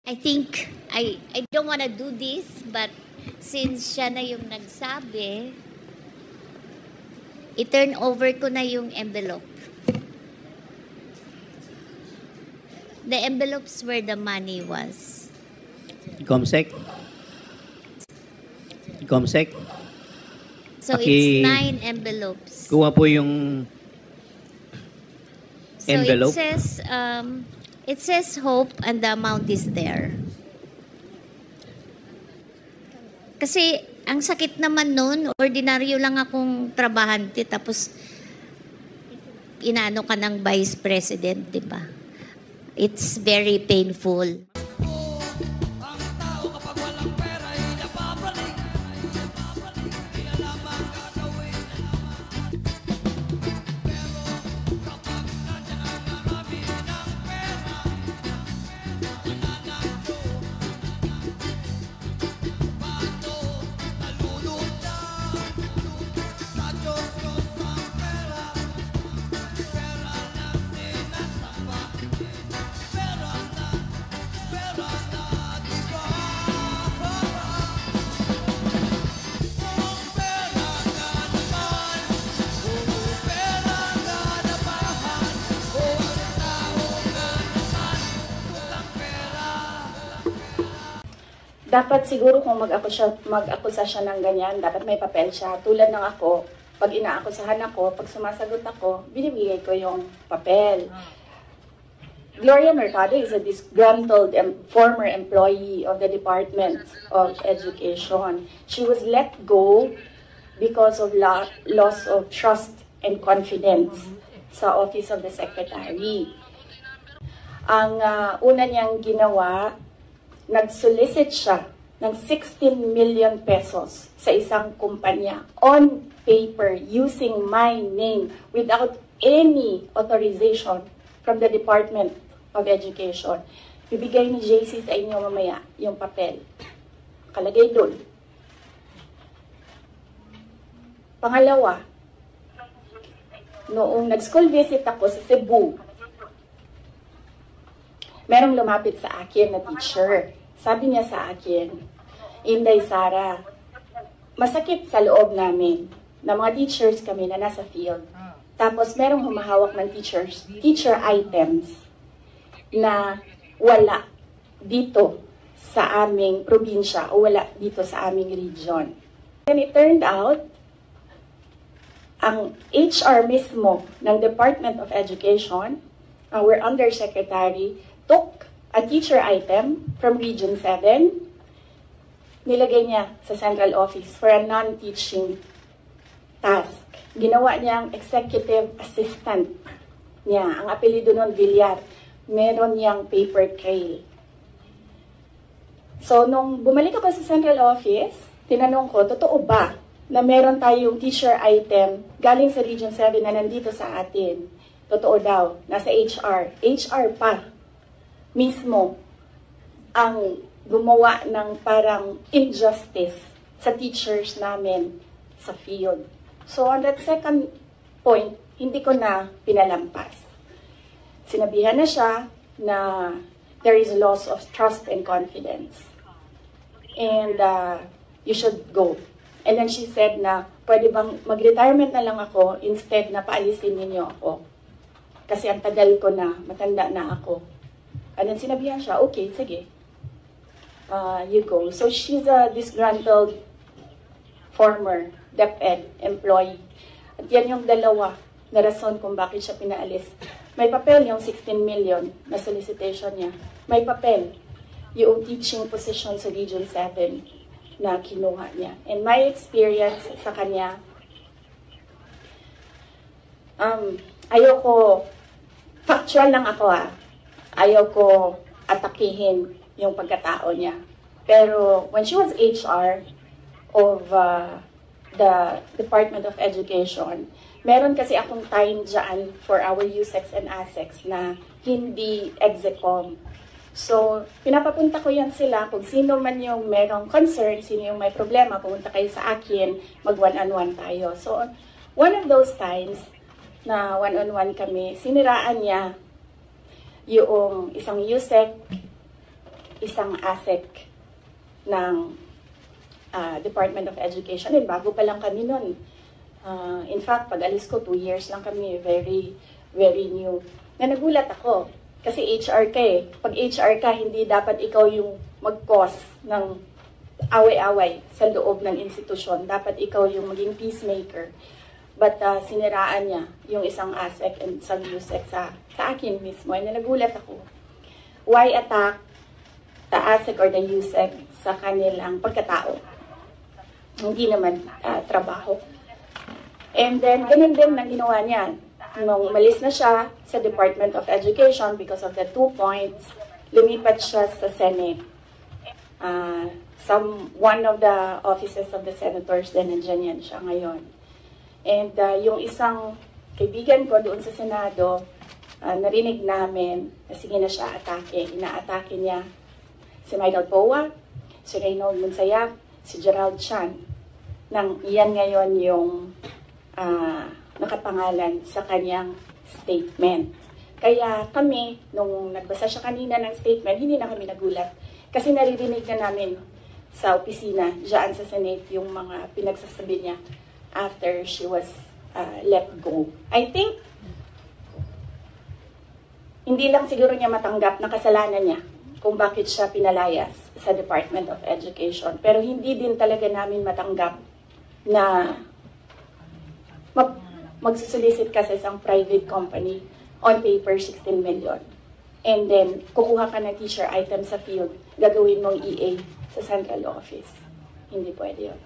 I think, I don't wanna do this, but since siya na yung nagsabi, i-turn over ko na yung envelope. The envelopes where the money was. Comsec? Comsec? So it's 9 envelopes. Kuha po yung envelope. So it says hope and the amount is there. Kasi ang sakit naman nun, ordinaryo lang akong trabahante tapos inaano ka ng vice president, di ba? It's very painful. Dapat siguro kung mag-akusa siya ng ganyan, dapat may papel siya. Tulad ng ako, pag inaakusahan ako, pag sumasagot ako, binibigay ko yung papel. Gloria Mercado is a disgruntled former employee of the Department of Education. She was let go because of loss of trust and confidence sa Office of the Secretary. Ang una niyang ginawa, nag-solicit siya ng 16 million pesos sa isang kumpanya on paper using my name without any authorization from the Department of Education. Bibigay ni JC sa inyo mamaya yung papel. Kalagay doon. Pangalawa, noong nag-school visit ako sa Cebu, merong lumapit sa akin na teacher. Sabi niya sa akin, Inday Sara, masakit sa loob namin na mga teachers kami na nasa field. Tapos merong humahawak ng teacher items na wala dito sa aming probinsya o wala dito sa aming region. And it turned out, ang HR mismo ng Department of Education, our undersecretary, took a teacher item from Region 7, nilagay niya sa central office for a non-teaching task. Ginawa niyang executive assistant niya. Ang apelido nun, Villar. Meron niyang paper trail. So, nung bumalik ako sa central office, tinanong ko, totoo ba na meron tayong teacher item galing sa Region 7 na nandito sa atin? Totoo daw, nasa HR. HR pa mismo ang gumawa ng parang injustice sa teachers namin sa field. So on that second point, hindi ko na pinalampas. Sinabihan na siya na there is loss of trust and confidence. And you should go. And then she said na, pwede bang mag-retirement na lang ako instead na paalisin ninyo ako. Kasi ang tagal ko na, matanda na ako. And then sinabihan siya, okay, sige, you go. So she's a disgruntled former DepEd employee. At yan yung dalawa na rason kung bakit siya pinaalis. May papel yung 16 million na solicitation niya. May papel yung teaching position sa Region 7 na kinuha niya. And my experience sa kanya, ayoko, factual lang ako ayaw ko atakihin yung pagkatao niya. Pero when she was HR of the Department of Education, meron kasi akong time dyan for our USEX and ASEX na hindi execom. So, pinapapunta ko yan sila kung sino man yung merong concern, sino yung may problema, pumunta kayo sa akin, mag one-on-one tayo. So, one of those times na one-on-one kami, siniraan niya yung isang USEC, isang ASEC ng Department of Education. And bago pa lang kami nun. In fact, pag alis ko, 2 years lang kami. Very, very new. Na nagulat ako. Kasi HR ka eh. Pag HR ka, hindi dapat ikaw yung mag-cause ng away-away sa loob ng institusyon. Dapat ikaw yung maging peacemaker. But siniraan niya yung isang ASEC and isang USEC sa akin mismo. And nagulat ako. Why attack the ASEC or the USEC sa kanilang pagkatao? Hindi naman trabaho. And then, ganun din ang ginawa niya. Nung umalis na siya sa Department of Education because of the 2 points, lumipat siya sa Senate. One of the offices of the senators din, nandiyan yan siya ngayon. And yung isang kaibigan ko doon sa Senado, narinig namin na sige na siya atake. Inaatake niya si Michael Poa, si Reynold Monsayap, si Gerald Chan. Iyan ngayon yung nakapangalan sa kanyang statement. Kaya kami, nung nagbasa siya kanina ng statement, hindi na kami nagulat. Kasi naririnig na namin sa opisina, dyan sa Senate, yung mga pinagsasabi niya after she was let go. I think, hindi lang siguro niya matanggap na kasalanan niya kung bakit siya pinalayas sa Department of Education. Pero hindi din talaga namin matanggap na magsusolicit ka sa isang private company on paper 16 million. And then, kukuha ka ng teacher item sa field, gagawin mong EA sa central office. Hindi pwede yun.